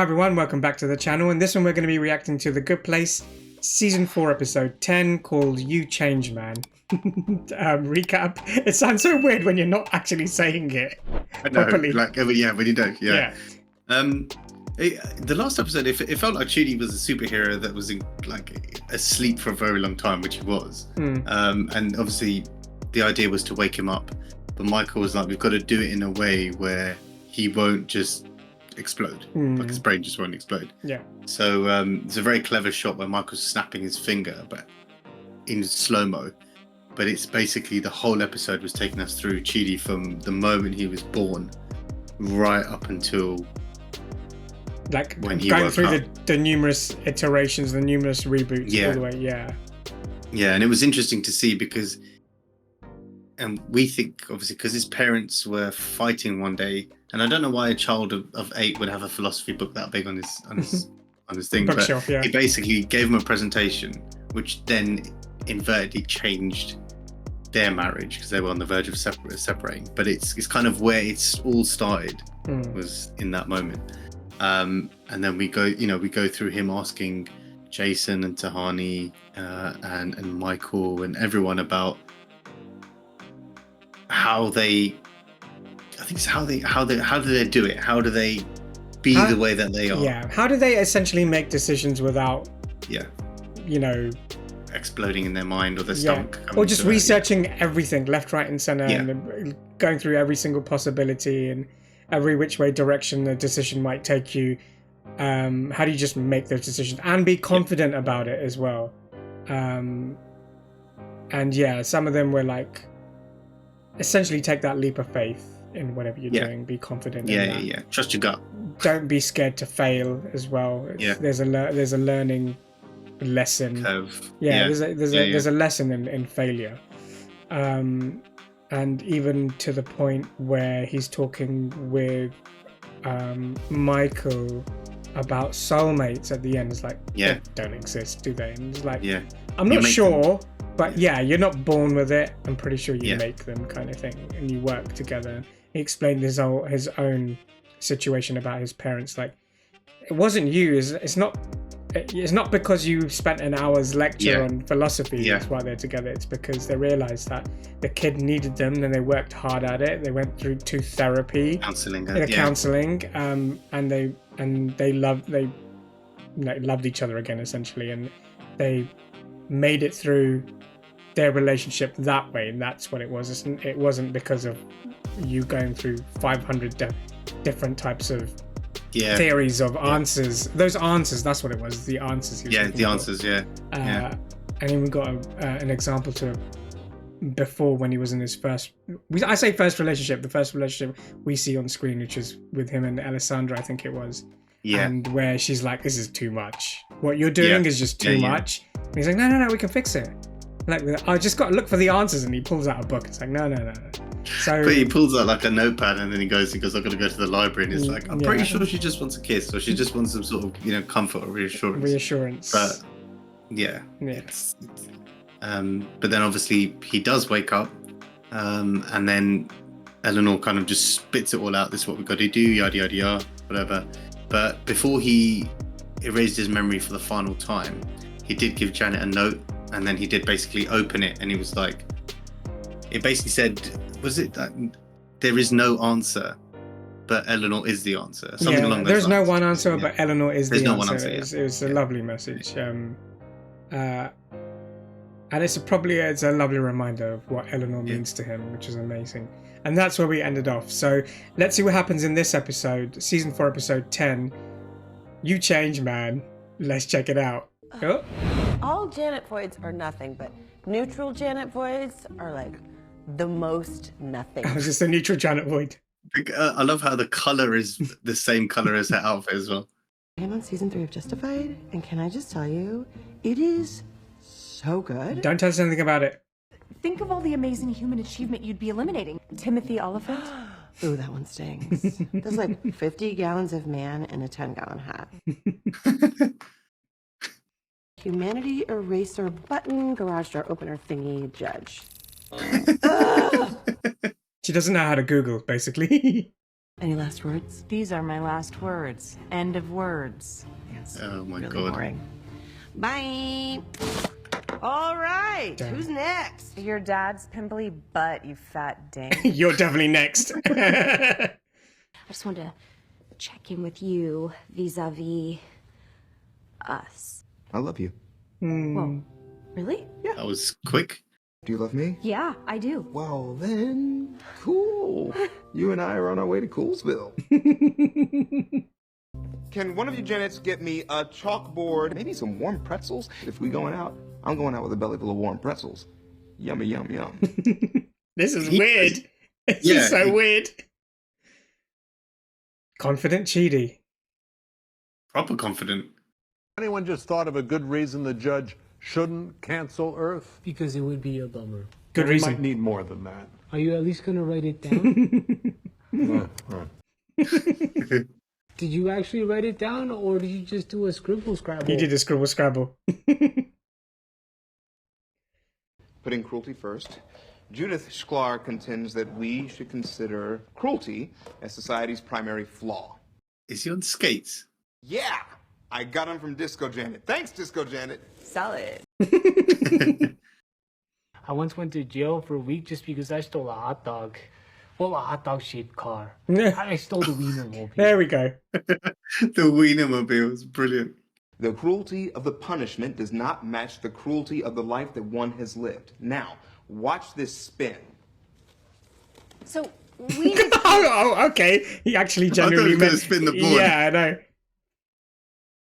Hi everyone, welcome back to the channel. In this one we're going to be reacting to The Good Place Season 4 Episode 10 called You Change Man. Recap. It sounds so weird when you're not actually saying it properly. Yeah, when you don't, yeah. Yeah. The last episode, it felt like Chidi was a superhero that was asleep for a very long time, which he was. And obviously the idea was to wake him up. But Michael was like, we've got to do it in a way where he won't just explode. Like his brain just won't explode. Yeah. So it's a very clever shot where Michael's snapping his finger, but in slow-mo. But it's basically the whole episode was taking us through Chidi from the moment he was born right up until like when he going woke through up. the numerous iterations, the numerous reboots all the way. Yeah, and it was interesting to see because we think obviously because his parents were fighting one day, and I don't know why a child of 8 would have a philosophy book that big on his thing, but he basically gave him a presentation which then invertedly changed their marriage because they were on the verge of separating. But it's kind of where it's all started was in that moment. And then we go through him asking Jason and Tahani and Michael and everyone about how do they do it? How do they be the way that they are? Yeah. How do they essentially make decisions without exploding in their mind or their stomach? Or just researching everything left, right and center and going through every single possibility and every which way direction the decision might take you. How do you just make those decisions and be confident about it as well? And some of them were like, essentially take that leap of faith in whatever you're doing. Be confident. Trust your gut. Don't be scared to fail as well. There's a learning lesson. Curve. There's a lesson in failure. And even to the point where he's talking with Michael about soulmates at the end. It's like, they don't exist, do they? And it's like, I'm not sure, but you're not born with it. I'm pretty sure you make them, kind of thing, and you work together. He explained his own situation about his parents. Like, it wasn't you. It's not because you spent an hour's lecture on philosophy that's why they're together. It's because they realized that the kid needed them, and they worked hard at it. They went through to therapy, counseling, and they loved each other again, essentially, and they made it through their relationship that way. And that's what it was. It wasn't because of you going through 500 different types of theories of answers. Those answers, that's what it was. The answers. And even got an example to before when he was in his first relationship, the first relationship we see on screen, which is with him and Alessandra, I think it was. And where she's like, this is too much. What you're doing is just too much. And he's like, no, we can fix it. Like, I just got to look for the answers, and he pulls out a book. It's like, no. So, but he pulls out like a notepad, and then he goes, I've got to go to the library, and he's like, I'm pretty sure she just wants a kiss, or she just wants some sort of, comfort or reassurance. But but then obviously he does wake up, and then Eleanor kind of just spits it all out. This is what we've got to do, yada yada yada, whatever. But before he erased his memory for the final time, he did give Janet a note, and then he did basically open it, and he was like, it basically said, was it that there is no answer, but Eleanor is the answer? Something along those there's lines. No one answer, but Eleanor is the answer. It was a lovely message. And it's a lovely reminder of what Eleanor means to him, which is amazing. And that's where we ended off. So let's see what happens in this episode, season 4, episode 10. You change, man. Let's check it out. All Janet voids are nothing, but neutral Janet voids are like the most nothing. I was just a neutral Janet void. I love how the color is the same color as her outfit as well. I'm on season 3 of Justified, and can I just tell you, it is so good. Don't tell us anything about it. Think of all the amazing human achievement you'd be eliminating. Timothy Oliphant. Ooh, that one stings. There's like 50 gallons of man in a 10-gallon hat. Humanity eraser button, garage door opener thingy, judge. She doesn't know how to Google, basically. Any last words? These are my last words. End of words. Yes. Oh my really God. Boring. Bye. All right. Damn. Who's next? Your dad's pimply butt, you fat ding. You're definitely next. I just wanted to check in with you vis-a-vis us. I love you. Whoa, really? That was quick. Do you love me? Yeah, I do. Well, then, cool. You and I are on our way to Coolsville. Can one of you Janets get me a chalkboard, maybe some warm pretzels? If we going out, I'm going out with a belly full of warm pretzels. Yummy, yum, yum. This is weird. This is so weird. Confident Chidi. Proper confident. Anyone just thought of a good reason the judge shouldn't cancel Earth? Because it would be a bummer. Good We reason. might need more than that. Are you at least gonna write it down? Did you actually write it down, or did you just do a scribble scrabble? He did a scribble scrabble. Putting cruelty first, Judith Sklar contends that we should consider cruelty as society's primary flaw. Is he on skates? Yeah! I got him from Disco Janet. Thanks, Disco Janet. Solid. I once went to jail for a week just because I stole a hot dog. Well, a hot dog shaped car. I stole the Wienermobile. There we go. The Wienermobile was brilliant. The cruelty of the punishment does not match the cruelty of the life that one has lived. Now, watch this spin. So, we need Oh, okay. He actually genuinely he was gonna meant spin the board. Yeah, I know.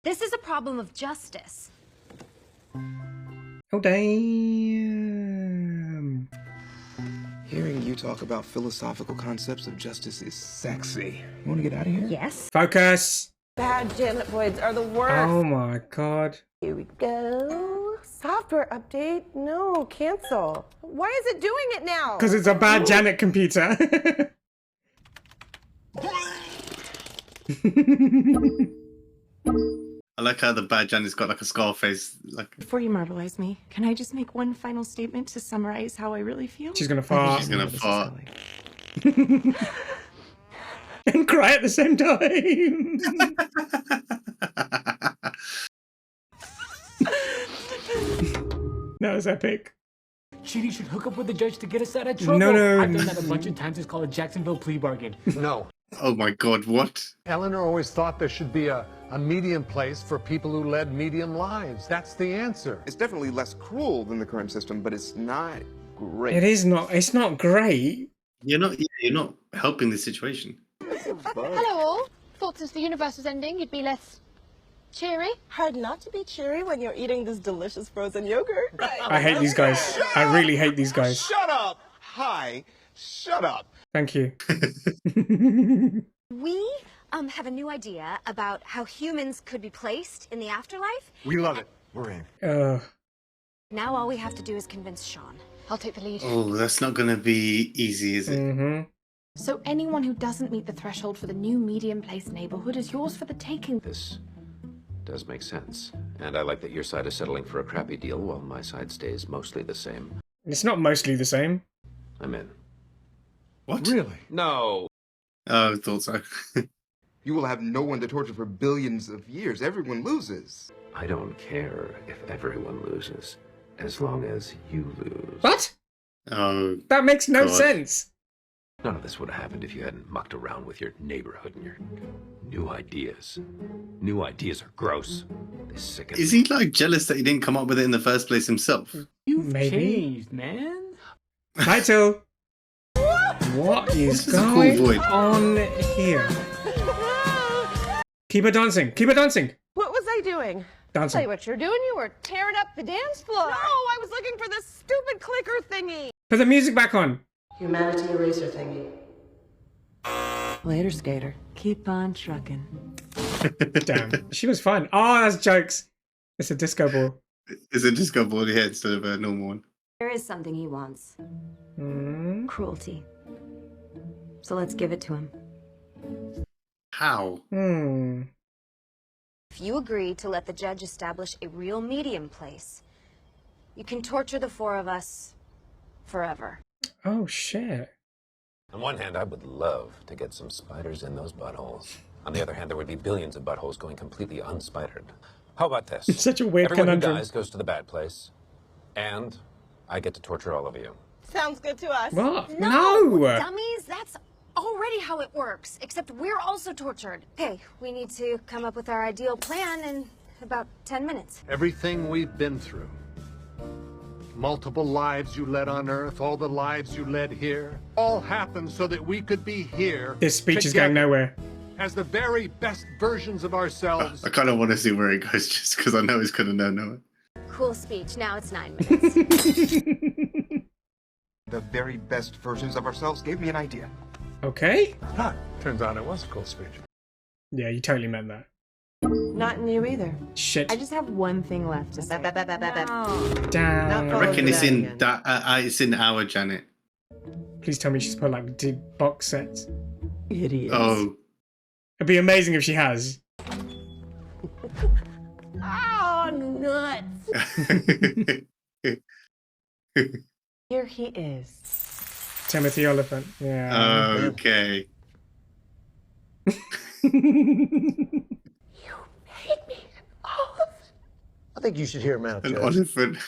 This is a problem of justice. Oh, damn. Hearing you talk about philosophical concepts of justice is sexy. You want to get out of here? Yes. Focus. Bad Janet Voids are the worst. Oh my God. Here we go. Software update? No, cancel. Why is it doing it now? Because it's a bad Janet computer. I like how the bad Janet's got like a scar face. Like Before you marvelize me, can I just make one final statement to summarize how I really feel? She's gonna fart she's gonna fart. and cry at the same time. That was epic. Chidi should hook up with the judge to get us out of trouble. No. I've done that a bunch of times. It's called a Jacksonville plea bargain. No. Oh my God, what? Eleanor always thought there should be a medium place for people who led medium lives. That's the answer. It's definitely less cruel than the current system, but it's not great. It is not. It's not great. You're not helping the situation. Hello all. Thought since the universe was ending, you'd be less cheery. Hard not to be cheery when you're eating this delicious frozen yogurt. I hate these guys. I really hate these guys. Shut up! Hi! Shut up! Thank you. We have a new idea about how humans could be placed in the afterlife. We love it. We're in. Now all we have to do is convince Sean. I'll take the lead. Oh, that's not gonna be easy, is it? Mm-hmm. So anyone who doesn't meet the threshold for the new medium place neighborhood is yours for the taking. This does make sense. And I like that your side is settling for a crappy deal while my side stays mostly the same. It's not mostly the same. I'm in. What? Really? No! Oh, I thought so. You will have no one to torture for billions of years. Everyone loses. I don't care if everyone loses, as long as you lose. What? Oh, That makes no God. sense. None of this would have happened if you hadn't mucked around with your neighborhood and your new ideas. New ideas are gross. They sicken is me. he like jealous that he didn't come up with it in the first place himself? You've Maybe. changed, man. Title. What is This is a cool going void. on here? Keep her dancing. Keep her dancing. What was I doing? Tell Dancing. you what you're doing. You were tearing up the dance floor. No, I was looking for this stupid clicker thingy. Put the music back on. Humanity eraser thingy. Later, skater. Keep on trucking. Damn. She was fun. Oh, that's jokes. It's a disco ball. It's a disco ball here instead of a normal one. There is something he wants. Mm. Cruelty. So let's give it to him. How? Hmm. If you agree to let the judge establish a real medium place, you can torture the four of us forever. Oh, shit. On one hand, I would love to get some spiders in those buttholes. On the other hand, there would be billions of buttholes going completely unspidered. How about this? It's such a weird Everyone conundrum. who dies goes to the bad place, and I get to torture all of you. Sounds good to us. What? No, dummies, that's already how it works, except we're also tortured. Okay, we need to come up with our ideal plan in about 10 minutes. Everything we've been through. Multiple lives you led on Earth, all the lives you led here, all happened so that we could be here. This speech is going nowhere. As the very best versions of ourselves. I kind of want to see where it goes just because I know it's going to know nowhere. Cool speech. Now it's 9 minutes. The very best versions of ourselves gave me an idea. Okay. Huh. Turns out it was a cool speech. Yeah, you totally meant that. Not in you either. Shit. I just have one thing left to say. Damn. I reckon it's in that. It's in our Janet. Please tell me she's put like box sets. Idiot. Oh. It'd be amazing if she has. Oh, nuts. Here he is. Timothy Oliphant. Yeah. Okay. I think you should hear him out, An Judge. elephant.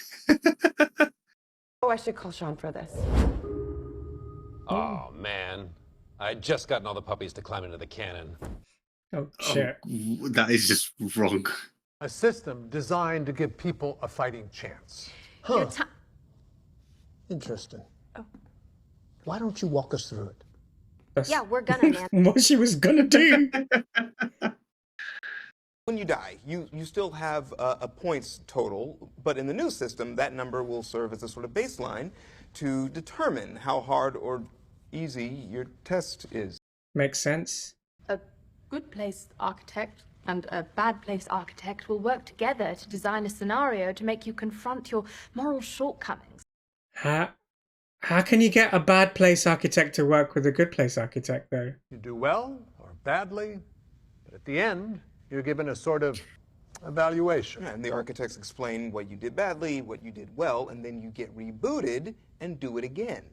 Oh, I should call Sean for this. Oh, man. I'd just gotten all the puppies to climb into the cannon. Oh, shit. Oh, that is just wrong. A system designed to give people a fighting chance. Huh. Interesting. Oh. Why don't you walk us through it? Yeah, we're gonna, man. What she was gonna do. When you die, you still have a points total, but in the new system, that number will serve as a sort of baseline to determine how hard or easy your test is. Makes sense. A good place architect and a bad place architect will work together to design a scenario to make you confront your moral shortcomings. How can you get a bad place architect to work with a good place architect, though? You do well or badly, but at the end, you're given a sort of evaluation. And the architects explain what you did badly, what you did well, and then you get rebooted and do it again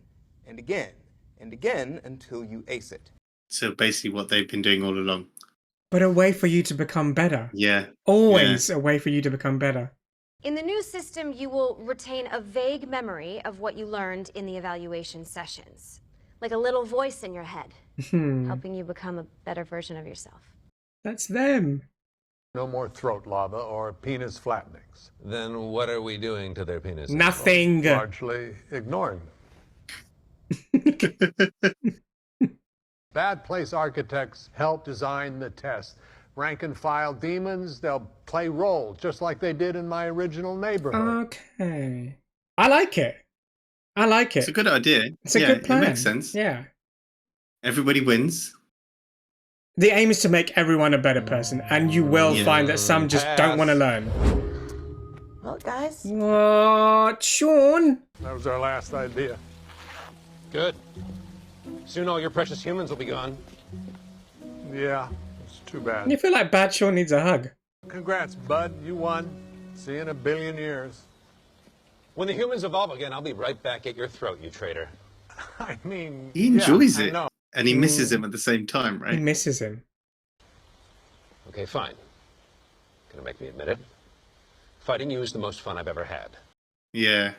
and again and again until you ace it. So basically what they've been doing all along. But a way for you to become better. Yeah. Always a way for you to become better. In the new system, you will retain a vague memory of what you learned in the evaluation sessions. Like a little voice in your head, helping you become a better version of yourself. That's them. No more throat lava or penis flattenings. Then what are we doing to their penises? Nothing. Largely ignoring them. Bad place architects help design the test. Rank and file demons, they'll play roles just like they did in my original neighborhood. Okay. I like it. I like it. It's a good idea. It's a good plan. It makes sense. Yeah. Everybody wins. The aim is to make everyone a better person, and you will find that some just don't want to learn. Well, guys. What? Sean? That was our last idea. Good. Soon all your precious humans will be gone. Yeah, it's too bad. You feel like Bad Sean needs a hug. Congrats, bud. You won. See you in a billion years. When the humans evolve again, I'll be right back at your throat, you traitor. I mean... He enjoys I it. know. And he misses him at the same time, right? He misses him. Okay, fine. Gonna make me admit it. Fighting you is the most fun I've ever had. Yeah.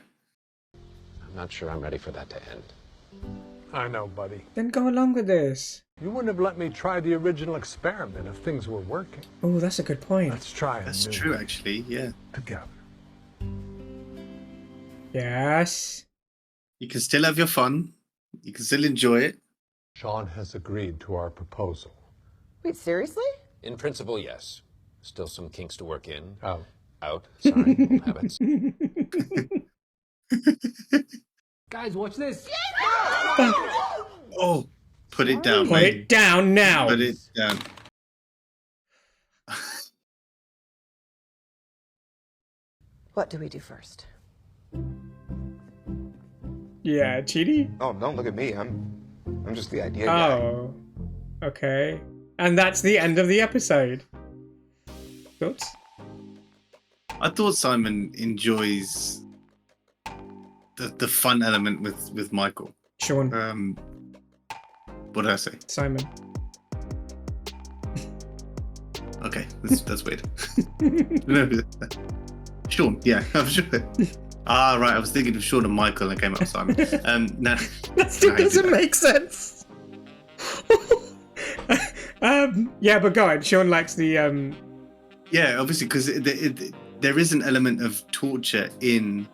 I'm not sure I'm ready for that to end. I know, buddy. Then go along with this. You wouldn't have let me try the original experiment if things were working. Oh, that's a good point. Let's try it. That's true, actually. Yeah. Together. Yes. You can still have your fun. You can still enjoy it. Sean has agreed to our proposal. Wait, seriously? In principle, yes. Still some kinks to work in. Oh. Out. Sorry, old habits. Guys, watch this. Oh, put it down, Put mate. it down now. Put it down. What do we do first? Yeah, Chidi? Oh, don't look at me. I'm just the idea guy. Oh. Okay. And that's the end of the episode. Oops. I thought Simon enjoys the fun element with Michael. Sean. What did I say? Simon. Okay, that's weird. No, Sean, yeah, I'm sure. Ah, right, I was thinking of Sean and Michael and I came up with Simon. No, that still doesn't make sense. Yeah, but go on. Sean likes the. Yeah, obviously, because there is an element of torture in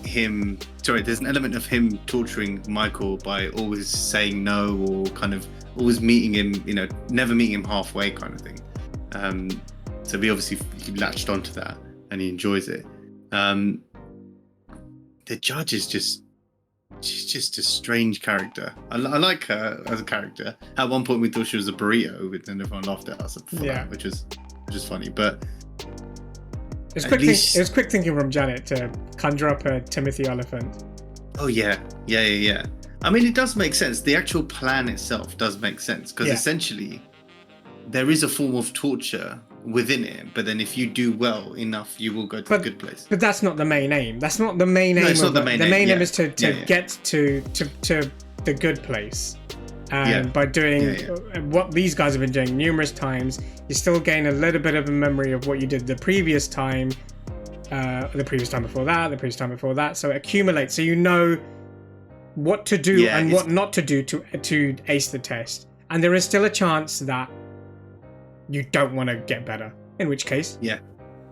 him. Sorry, there's an element of him torturing Michael by always saying no or kind of always meeting him, you know, never meeting him halfway kind of thing. So he obviously latched onto that and he enjoys it. The judge is she's just a strange character. I like her as a character. At one point we thought she was a burrito, but then everyone laughed at us for that, which is funny. But it was quick thinking from Janet to conjure up a Timothy Oliphant. Oh yeah. I mean, it does make sense. The actual plan itself does make sense because essentially there is a form of torture within it, but then if you do well enough, you will go to the good place. But that's not the main aim. That's not the main aim. No, it's not the main aim. The main aim is to get to the good place. And by doing what these guys have been doing numerous times, you still gain a little bit of a memory of what you did the previous time, the previous time before that, the previous time before that. So it accumulates. So you know what to do and what not to do to ace the test. And there is still a chance that you don't want to get better. In which case,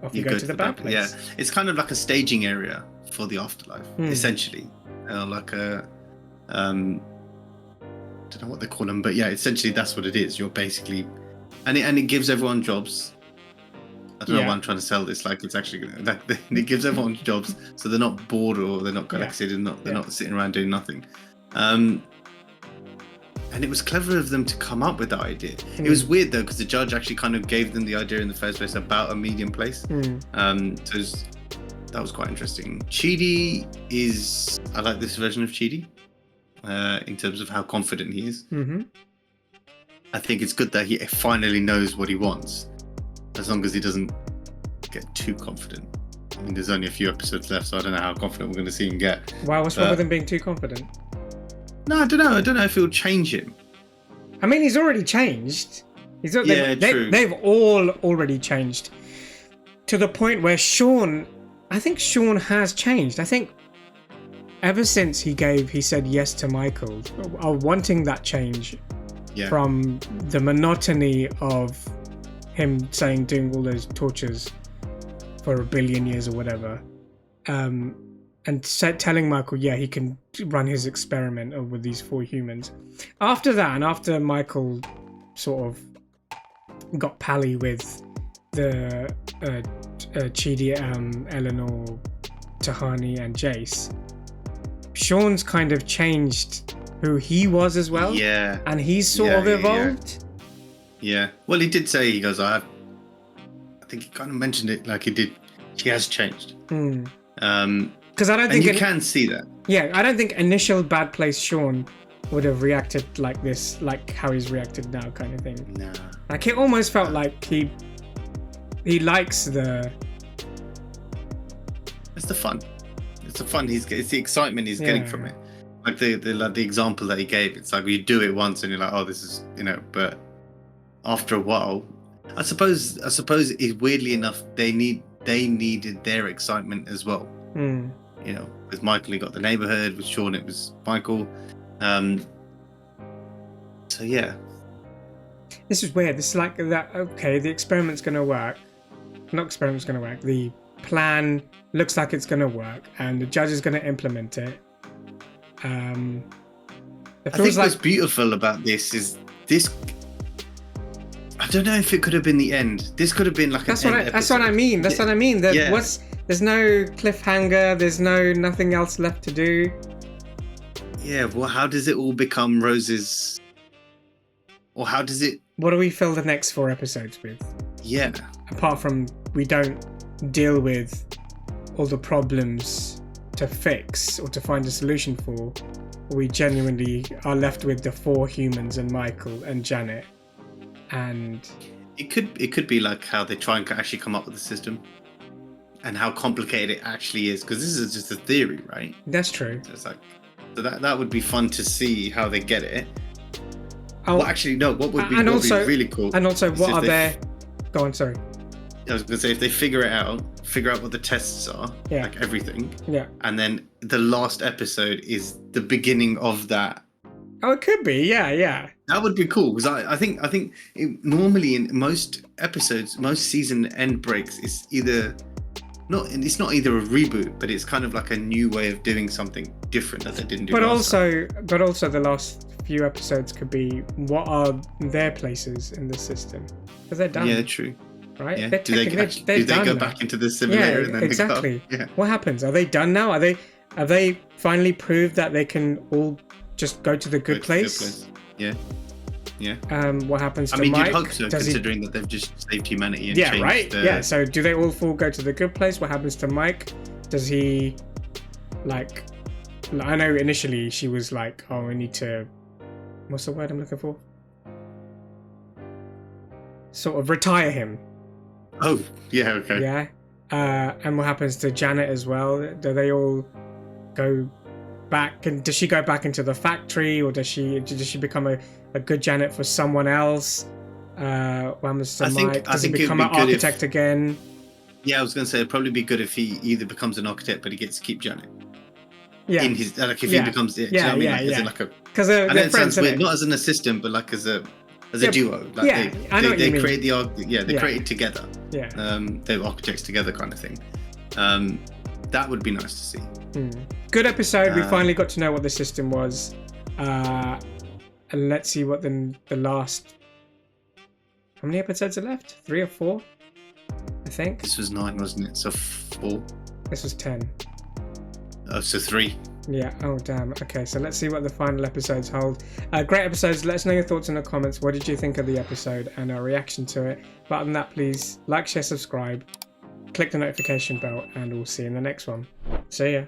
off you go to the bad place. Yeah, it's kind of like a staging area for the afterlife, essentially. Like a I don't know what they call them, but yeah, essentially that's what it is. You're basically, and it gives everyone jobs. I don't know why I'm trying to sell this. Like it's actually it gives everyone jobs, so they're not bored or they're not they're not sitting around doing nothing. And it was clever of them to come up with that idea. It was weird though because the judge actually kind of gave them the idea in the first place about a medium place. So that was quite interesting. Chidi I like this version of Chidi. In terms of how confident he is. I think it's good that he finally knows what he wants, as long as he doesn't get too confident. I mean, there's only a few episodes left, so I don't know how confident we're going to see him get. Why? What's wrong with him being too confident? No, I don't know. I don't know if it'll change him. I mean, he's already changed. True. They've all already changed to the point where I think Sean has changed. I think ever since he said yes to Michael, wanting that change from the monotony of him doing all those tortures for 1 billion years or whatever, and telling Michael, he can run his experiment with these 4 humans. After that, and after Michael sort of got pally with the Chidi, Eleanor, Tahani, and Jace, Sean's kind of changed who he was as well. Yeah. And he's sort of evolved. Yeah. Well, he did say, he goes, I think he kind of mentioned it like he has changed. Because I don't think you can see that. Yeah, I don't think initial bad place Sean would have reacted like this, like how he's reacted now, kind of thing. No. Like it almost felt like he likes the. It's the fun. It's the fun. It's the excitement he's getting from it. Like the example that he gave. It's like you do it once and you're like, oh, this is but after a while, I suppose weirdly enough they needed their excitement as well. With Michael he got the neighborhood, with Sean it was Michael. So yeah. This is weird. This is like that. Okay, the experiment's gonna work. Not experiment's gonna work. The plan looks like it's gonna work, and the judge is gonna implement it. I think what's beautiful about this is this. I don't know if it could have been the end. This could have been like that's what I mean. That's what I mean. There's no cliffhanger. There's nothing else left to do. Yeah. Well, how does it all become Rose's? Or how does it? What do we fill the next 4 episodes with? Yeah. Apart from we don't deal with all the problems to fix or to find a solution for, we genuinely are left with the 4 humans and Michael and Janet. And it could be like how they try and actually come up with a system and how complicated it actually is, because this is just a theory, right? That's true. So it's like, so that would be fun to see how they get it. Well, actually, no. What would be, and what also, would be really cool? And also, what are their? Go on, sorry. I was gonna say if they figure out what the tests are, like everything. Yeah. And then the last episode is the beginning of that. Oh, it could be. Yeah. That would be cool because I think normally in most episodes, most season end breaks is either. It's not either a reboot, but it's kind of like a new way of doing something different that they didn't do. But also the last few episodes could be what are their places in the system because they're done. Yeah, true. Right? Yeah. They're do they go back into the simulator? And then exactly. Yeah. What happens? Are they done now? Have they finally proved that they can all just go to the good place? Yeah. Yeah. What happens to Mike? Mike? You'd hope so, considering that they've just saved humanity and changed right. Yeah. So do they all four go to the good place? What happens to Mike? Does he like? I know initially she was like, "Oh, I need to." What's the word I'm looking for? Sort of retire him. Oh, yeah. Okay. Yeah. And what happens to Janet as well? Do they all go back? And does she go back into the factory, or does she become a good Janet for someone else? What happens to Mike? Does he become an architect again? Yeah, I was going to say it'd probably be good if he either becomes an architect, but he gets to keep Janet. Yeah. In his if he becomes it. Yeah, because I know it sounds weird, not as an assistant, but like as a duo. Like they create they create it together. Yeah. They're architects together, kind of thing. That would be nice to see. Good episode. We finally got to know what the system was. And let's see what the last. How many episodes are left? 3 or 4? I think. This was 9, wasn't it? So 4. This was 10. Oh, so 3. Yeah. Oh, damn. Okay, so let's see what the final episodes hold. Great episodes. Let us know your thoughts in the comments. What did you think of the episode and our reaction to it? But other than that, please like, share, subscribe, click the notification bell, and we'll see you in the next one. See ya.